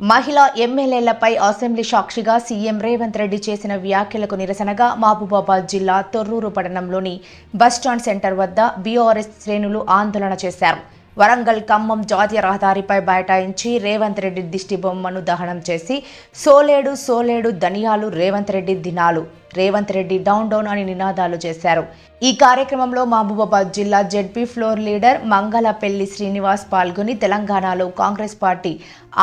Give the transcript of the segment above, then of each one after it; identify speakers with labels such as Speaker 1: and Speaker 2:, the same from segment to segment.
Speaker 1: మహిళా ఎమ్మెల్యేలపై అసెంబ్లీ సాక్షిగా సీఎం రేవంత్ రెడ్డి చేసిన వ్యాఖ్యలకు నిరసనగా మహబూబాబాద్ జిల్లా తొర్రూరు పట్టణంలోని బస్టాండ్ సెంటర్ వద్ద బీఆర్ఎస్ శ్రేణులు ఆందోళన చేశారు. వరంగల్ ఖమ్మం జాతీయ రహదారిపై బైఠాయించి రేవంత్ రెడ్డి దిష్టి బొమ్మను దహనం చేసి సోలేడు సోలేడు ధనియాలు రేవంత్ రెడ్డి దినాలు, రేవంత్ రెడ్డి డౌన్ డౌన్ అని నినాదాలు చేశారు. ఈ కార్యక్రమంలో మహబూబాబాద్ జిల్లా ZP floor leader Mangalpalli Srinivas పాల్గొని తెలంగాణలో కాంగ్రెస్ పార్టీ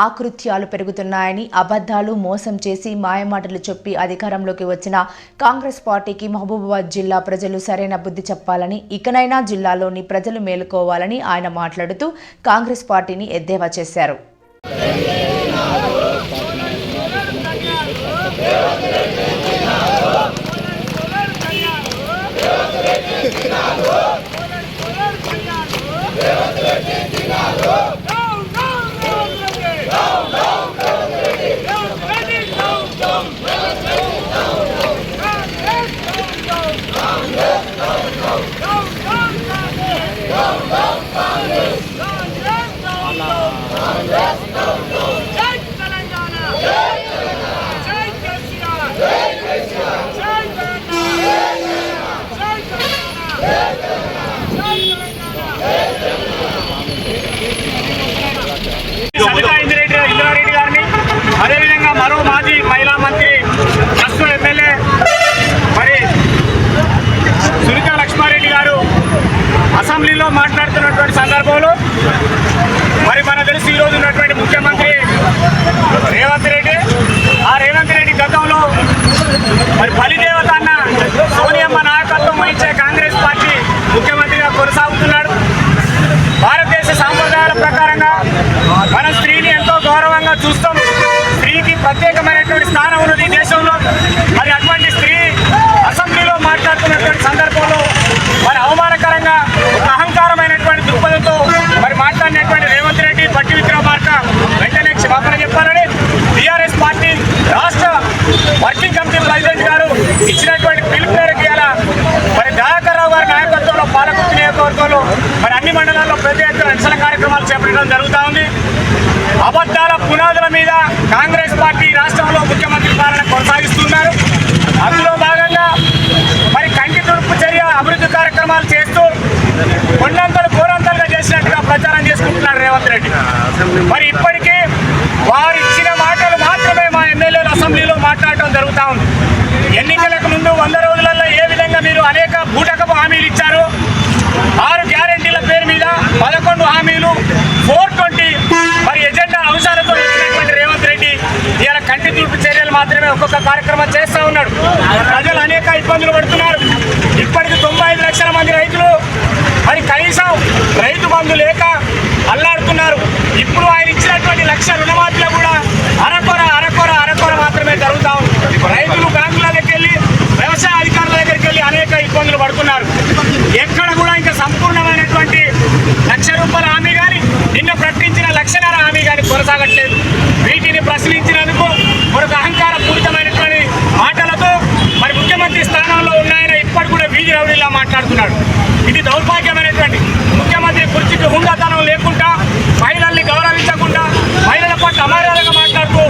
Speaker 1: ఆకృత్యాలు పెరుగుతున్నాయని, అబద్ధాలు మోసం చేసి మాయమాటలు చెప్పి అధికారంలోకి వచ్చిన కాంగ్రెస్ పార్టీకి మహబూబాబాద్ జిల్లా ప్రజలు సరైన బుద్ధి చెప్పాలని, ఇకనైనా జిల్లాలోని ప్రజలు మేలుకోవాలని ఆయన మాట్లాడుతూ కాంగ్రెస్ పార్టీని ఎద్దేవా చేశారు.
Speaker 2: ఇంద్రారెడ్డి గారిని, అదేవిధంగా మరో మాజీ మహిళా మంత్రి ప్రస్తుత ఎమ్మెల్యే మరి సునీతా లక్ష్మారెడ్డి గారు అసెంబ్లీలో మాట్లాడుతున్నటువంటి సందర్భంలో మరి మన తెలిసి ఈరోజు ఉన్నటువంటి ముఖ్యమంత్రి రేవంత్ రెడ్డి, ఆ రేవంత్ రెడ్డి గతంలో మరి బలిదేవత అన్న సోనియమ్మ నాయకత్వం వహించే కాంగ్రెస్ పార్టీ ముఖ్యమంత్రిగా కొనసాగుతున్నాడు. భారతదేశ సాంప్రదాయాల ప్రకారంగా మన స్త్రీని ఎంతో గౌరవంగా చూస్తాం. స్త్రీకి ప్రత్యేకమైనటువంటి స్థానం ఉన్నది ఈ దేశంలో. మరి అటువంటి స్త్రీ అసెంబ్లీలో మాట్లాడుతున్నటువంటి సందర్భంలో మరి అవమానకరంగా ఒక అహంకారమైనటువంటి దృక్పథంతో మరి మాట్లాడినటువంటి రేవంత్ రెడ్డి బట్టి విక్రమార్క వెంటనే క్షమాపణ చెప్పాలని టీఆర్ఎస్ పార్టీ రాష్ట్ర వర్కింగ్ కమిటీ ప్రెసిడెంట్ గారు ఇచ్చినటువంటి పిలుపు మేరకు ఇలా మరి దయాకర్ రావు గారి నాయకత్వంలో పాలకుర్తి నియోజకవర్గంలో మరి అన్ని మండలాల్లో పెద్ద ఎత్తున నిరసన కార్యక్రమాలు చేపట్టడం జరుగుతూ ఉంది. అబద్ధాల పునాదుల మీద కాంగ్రెస్ పార్టీ రాష్ట్రంలో ముఖ్యమంత్రి పాలన కొనసాగిస్తున్నారు. అందులో భాగంగా మరి కంటి తుడుపు చర్య అభివృద్ధి కార్యక్రమాలు చేస్తూ కొండంతలు కోరంతలుగా చేసినట్టుగా ప్రచారం చేసుకుంటున్నారు రేవంత్ రెడ్డి. మరి ఇప్పటికీ వారు ఇచ్చిన మాటలు మాత్రమే మా ఎమ్మెల్యేలు అసెంబ్లీలో మాట్లాడటం జరుగుతూ ఉంది. ఎన్నికలకు ముందు 100 రోజులలో ఏ విధంగా మీరు అనేక బూటకపు హామీలు ఇచ్చారు, 6 గ్యారెంటీల పేరు మీద 11 హామీలు 420 మరి ఎజెండా అంశాలతో ఇచ్చినటువంటి రేవంత్ రెడ్డి ఇలా కంటి తూర్పు చర్యలు మాత్రమే ఒక్కొక్క కార్యక్రమం చేస్తూ ఉన్నాడు. ప్రజలు అనేక ఇబ్బందులు పడుతున్నారు. ఇప్పటికి 95 లక్షల మంది రైతులు మరి కనీసం రైతు బంధు లేక అల్లాడుతున్నారు. ఇప్పుడు ఆయన ఇచ్చినటువంటి 1 లక్ష రుణమాఫీలో కూడా అరకొర మాత్రమే జరుగుతూ ఉంది. రైతులు బ్యాంకుల దగ్గరికి వెళ్ళి, వ్యవసాయ అధికారుల దగ్గరికి వెళ్ళి అనేక ఇబ్బందులు పడుతున్నారు. ఎక్కడ కూడా ఇంకా సంపూర్ణమైనటువంటి 1 లక్ష రూపాయల హామీ కానీ, నిన్న ప్రకటించిన 1.5 లక్షల హామీ కానీ కొనసాగట్లేదు. వీటిని ప్రశ్నించినందుకు మరొక అహంకార పూరితమైనటువంటి మాటలతో మరి ముఖ్యమంత్రి స్థానంలో ఉన్నాయని ఇప్పటి కూడా వీధి రౌడీలా మాట్లాడుతున్నాడు. ఇది దౌర్భాగ్యమైనటువంటి ముఖ్యమంత్రి కుర్చీకి హుందాతనం లేకుండా, మహిళల్ని గౌరవించకుండా, మహిళల పట్ల అమర్యాదగా మాట్లాడుతూ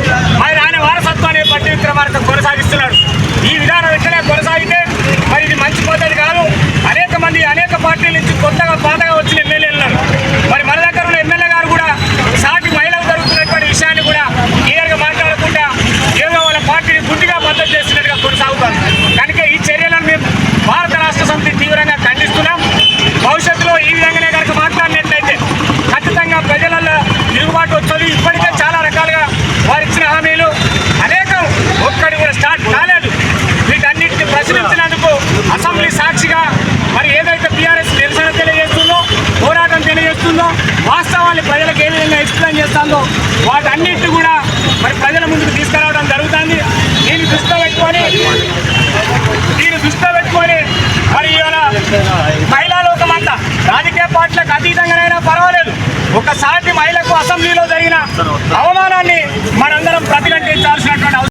Speaker 2: ఆయన వారసత్వాన్ని బట్టి విక్రమార్క కొనసాగిస్తున్నాడు. ఈ విధానం వెంటనే కొనసాగితే మరి ఇది మంచి పద్ధతి కాదు. అనేక మంది అనేక పార్టీల నుంచి కొత్తగా పాతగా వచ్చిన ఎమ్మెల్యేలు ఉన్నారు. మరి మన దగ్గర ఉన్న ఎమ్మెల్యే గారు కూడా సాటి మహిళలు జరుగుతున్నటువంటి విషయాన్ని కూడా క్లియర్గా మాట్లాడకుండా ఏదో వాళ్ళ పార్టీని గుడ్డిగా మద్దతు చేస్తున్నట్టుగా కొనసాగుతారు. కనుక ఈ చర్యలను మేము భారత రాష్ట్ర సమితి తీవ్రంగా ఖండిస్తున్నాం. భవిష్యత్తులో ఈ విధంగానే కనుక మాట్లాడినట్లయితే ఖచ్చితంగా ప్రజలలో తిరుగుబాటు వస్తుంది. ఇప్పటికే చాలా రకాలుగా వారు ఇచ్చిన హామీలు అనేకం ఒక్కటి కూడా స్టార్ట్ కాలేదు. వీటన్నిటిని ప్రశ్నించినందుకు అసెంబ్లీ సాక్షిగా మరి ఏదైతే టీఆర్ఎస్ నిరసన తెలియజేస్తుందో, పోరాటం తెలియజేస్తుందో, వాస్తవాన్ని ప్రజలకు ఏ విధంగా ఎక్స్ప్లెయిన్ చేస్తుందో వాటన్నిటిని కూడా మరి ప్రజల ముందుకు తీసుకురావడం జరుగుతుంది. దీన్ని దృష్టిలో పెట్టుకొని మరి ఇవాళ మహిళా లోకమంతా రాజకీయ పార్టీలకు అతీతంగానైనా పర్వాలేదు, ఒకసారి మహిళకు అసెంబ్లీలో జరిగిన అవమానం